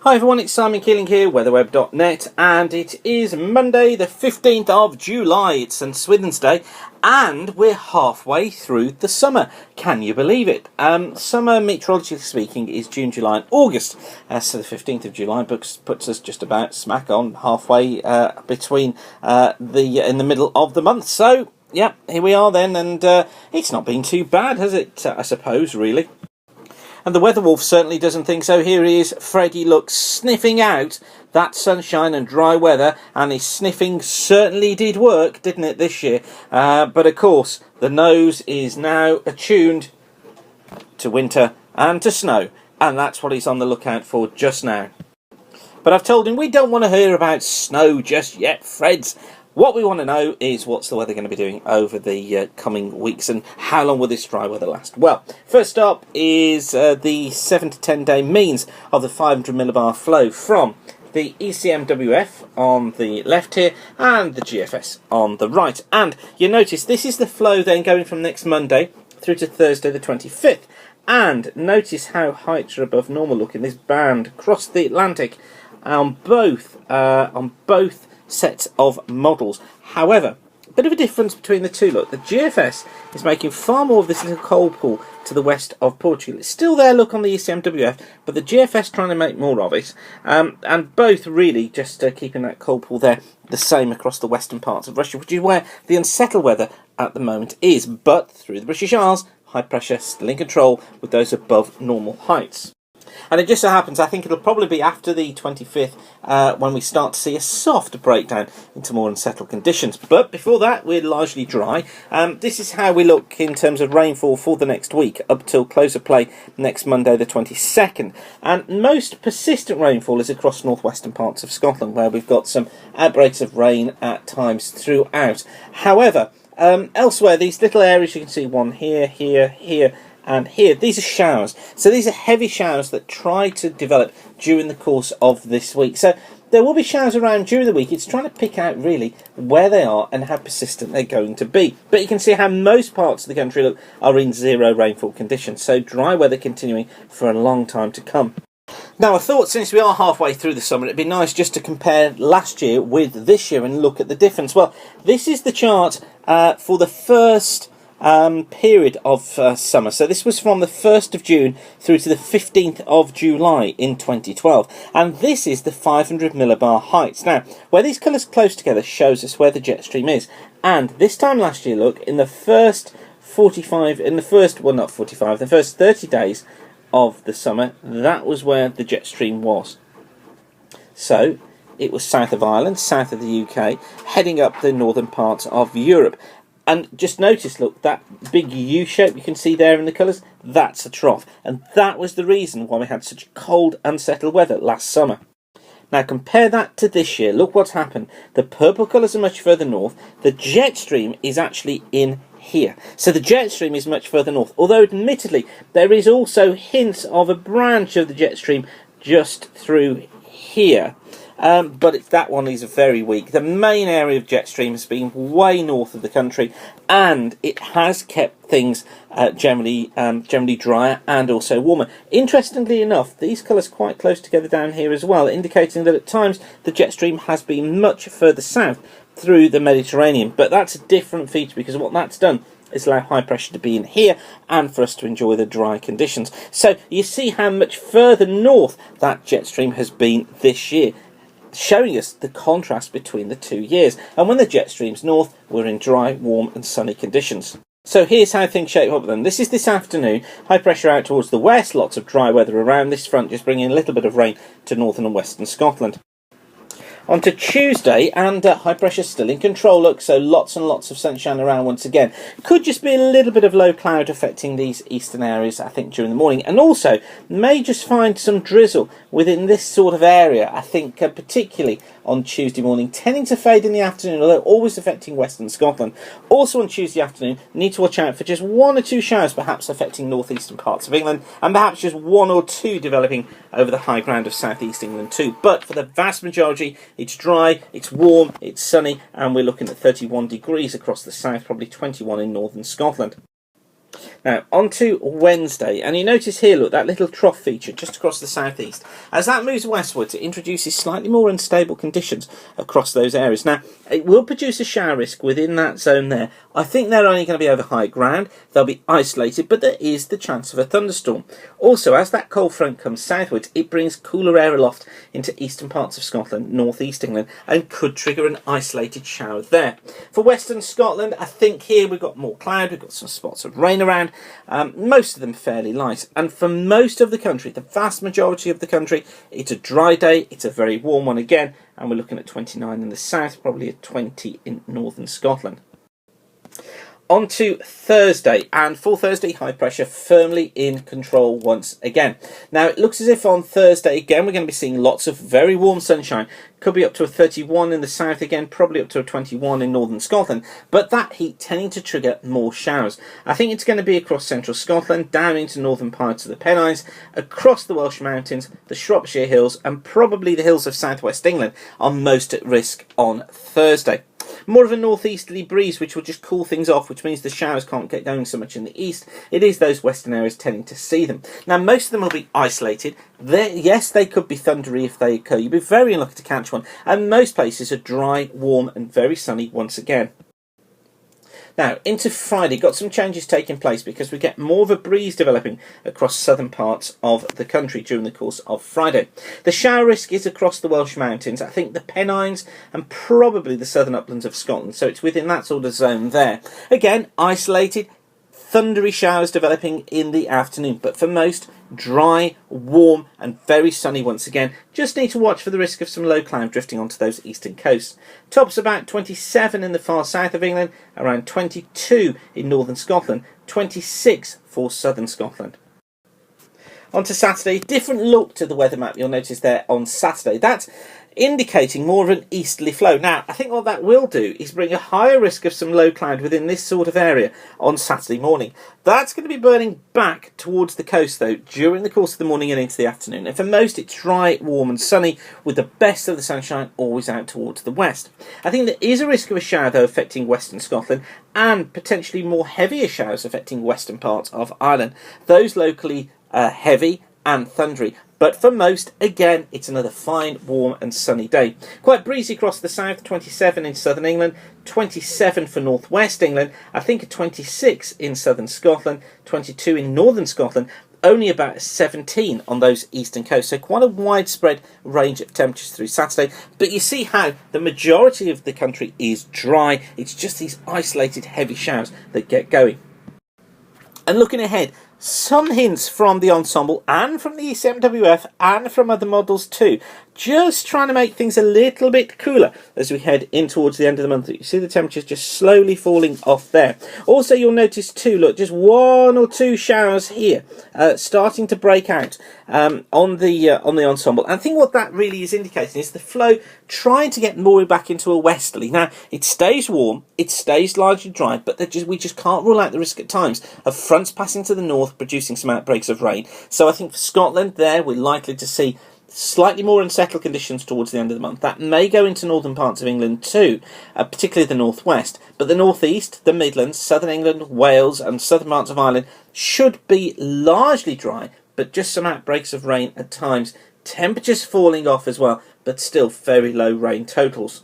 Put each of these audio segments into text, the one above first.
Hi everyone, it's Simon Keeling here, weatherweb.net, and it is Monday the 15th of July. It's St Swithin's Day, and we're halfway through the summer. Can you believe it? Summer, meteorologically speaking, is June, July and August. So the 15th of July puts us just about smack on halfway between in the middle of the month. So, yeah, here we are then, and it's not been too bad, has it? I suppose, really. And the Weather Wolf certainly doesn't think so. Here he is, Freddie looks sniffing out that sunshine and dry weather, and his sniffing certainly did work, didn't it, this year? But of course, the nose is now attuned to winter and to snow, and that's what he's on the lookout for just now. But I've told him we don't want to hear about snow just yet, Freds. What we want to know is what's the weather going to be doing over the coming weeks, and how long will this dry weather last? Well, first up is the 7 to 10 day means of the 500 millibar flow from the ECMWF on the left here and the GFS on the right. And you notice this is the flow then going from next Monday through to Thursday the 25th. And notice how heights are above normal. Look in this band across the Atlantic on both sets of models. However, a bit of a difference between the two. Look, the GFS is making far more of this little cold pool to the west of Portugal. It's still there, look, on the ECMWF, but the GFS trying to make more of it. And both really just keeping that cold pool there the same across the western parts of Russia, which is where the unsettled weather at the moment is. But through the British Isles, high pressure still in control with those above normal heights. And it just so happens, I think it'll probably be after the 25th when we start to see a soft breakdown into more unsettled conditions. But before that, we're largely dry. This is how we look in terms of rainfall for the next week, up till close of play next Monday the 22nd. And most persistent rainfall is across northwestern parts of Scotland, where we've got some outbreaks of rain at times throughout. However, elsewhere, these little areas, you can see one here, here, and here, these are showers. So these are heavy showers that try to develop during the course of this week. So there will be showers around during the week. It's trying to pick out really where they are and how persistent they're going to be. But you can see how most parts of the country, look, are in zero rainfall conditions. So dry weather continuing for a long time to come. Now, I thought since we are halfway through the summer, it'd be nice just to compare last year with this year and look at the difference. Well, this is the chart for the first period of summer. So this was from the 1st of June through to the 15th of July in 2012. And this is the 500 millibar heights. Now, where these colours close together shows us where the jet stream is. And this time last year, look, in the first 30 days of the summer, that was where the jet stream was. So it was south of Ireland, south of the UK, heading up the northern parts of Europe. And just notice, look, that big U shape you can see there in the colours, that's a trough. And that was the reason why we had such cold, unsettled weather last summer. Now compare that to this year. Look what's happened. The purple colours are much further north. The jet stream is actually in here. So the jet stream is much further north. Although admittedly, there is also hints of a branch of the jet stream just through here. But that one is very weak. The main area of jet stream has been way north of the country, and it has kept things generally drier and also warmer. Interestingly enough, these colours quite close together down here as well, indicating that at times the jet stream has been much further south through the Mediterranean. But that's a different feature, because what that's done is allow high pressure to be in here and for us to enjoy the dry conditions. So you see how much further north that jet stream has been this year, showing us the contrast between the 2 years. And when the jet stream's north, we're in dry, warm and sunny conditions. So here's how things shape up then. This is this afternoon, high pressure out towards the west, lots of dry weather around this front, just bringing a little bit of rain to northern and western Scotland. On to Tuesday, and high pressure still in control, look, so lots and lots of sunshine around once again. Could just be a little bit of low cloud affecting these eastern areas, I think, during the morning. And also, may just find some drizzle within this sort of area, I think, particularly on Tuesday morning, tending to fade in the afternoon, although always affecting western Scotland. Also on Tuesday afternoon, need to watch out for just 1 or 2 showers, perhaps affecting northeastern parts of England, and perhaps just 1 or 2 developing over the high ground of southeast England too. But for the vast majority, it's dry, it's warm, it's sunny, and we're looking at 31 degrees across the south, probably 21 in northern Scotland. Now, on to Wednesday, and you notice here, look, that little trough feature just across the southeast. As that moves westwards, it introduces slightly more unstable conditions across those areas. Now, it will produce a shower risk within that zone there. I think they're only going to be over high ground. They'll be isolated, but there is the chance of a thunderstorm. Also, as that cold front comes southwards, it brings cooler air aloft into eastern parts of Scotland, northeast England, and could trigger an isolated shower there. For western Scotland, I think here we've got more cloud, we've got some spots of rain around, most of them fairly light. And for most of the country, the vast majority of the country, it's a dry day, it's a very warm one again, and we're looking at 29 in the south, probably at 20 in northern Scotland. On to Thursday, and for Thursday, high pressure firmly in control once again. Now, it looks as if on Thursday, again, we're going to be seeing lots of very warm sunshine. Could be up to a 31 in the south again, probably up to a 21 in northern Scotland, but that heat tending to trigger more showers. I think it's going to be across central Scotland, down into northern parts of the Pennines, across the Welsh Mountains, the Shropshire Hills, and probably the hills of southwest England are most at risk on Thursday. More of a northeasterly breeze, which will just cool things off, which means the showers can't get going so much in the east. It is those western areas tending to see them. Now, most of them will be isolated. Yes, they could be thundery if they occur. You'd be very unlucky to catch one. And most places are dry, warm, and very sunny once again. Now, into Friday, got some changes taking place because we get more of a breeze developing across southern parts of the country during the course of Friday. The shower risk is across the Welsh Mountains, I think the Pennines and probably the southern uplands of Scotland, so it's within that sort of zone there. Again, isolated, thundery showers developing in the afternoon, but for most, dry, warm and very sunny once again. Just need to watch for the risk of some low cloud drifting onto those eastern coasts. Tops about 27 in the far south of England, around 22 in northern Scotland, 26 for southern Scotland. On to Saturday, different look to the weather map you'll notice there on Saturday. That's indicating more of an easterly flow. Now, I think what that will do is bring a higher risk of some low cloud within this sort of area on Saturday morning. That's going to be burning back towards the coast, though, during the course of the morning and into the afternoon. And for most, it's dry, warm and sunny, with the best of the sunshine always out towards the west. I think there is a risk of a shower, though, affecting western Scotland, and potentially more heavier showers affecting western parts of Ireland. Those locally heavy and thundery. But for most, again, it's another fine, warm and sunny day. Quite breezy across the south, 27 in southern England, 27 for northwest England, I think a 26 in southern Scotland, 22 in northern Scotland, only about 17 on those eastern coasts. So quite a widespread range of temperatures through Saturday. But you see how the majority of the country is dry. It's just these isolated heavy showers that get going. And looking ahead, some hints from the ensemble and from the ECMWF and from other models too. Just trying to make things a little bit cooler as we head in towards the end of the month. You see the temperatures just slowly falling off there. Also, you'll notice too, look, just one or two showers here starting to break out on the ensemble. And I think what that really is indicating is the flow trying to get more back into a westerly. Now, it stays warm, it stays largely dry, but we just can't rule out the risk at times of fronts passing to the north, producing some outbreaks of rain. So I think for Scotland there, we're likely to see slightly more unsettled conditions towards the end of the month. That may go into northern parts of England too, particularly the northwest. But the northeast, the Midlands, southern England, Wales and southern parts of Ireland should be largely dry, but just some outbreaks of rain at times. Temperatures falling off as well, but still very low rain totals.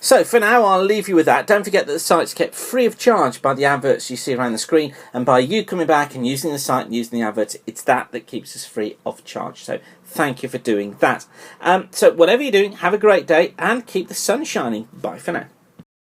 So for now, I'll leave you with that. Don't forget that the site's kept free of charge by the adverts you see around the screen, and by you coming back and using the site and using the adverts, it's that keeps us free of charge. So thank you for doing that. So whatever you're doing, have a great day and keep the sun shining. Bye for now.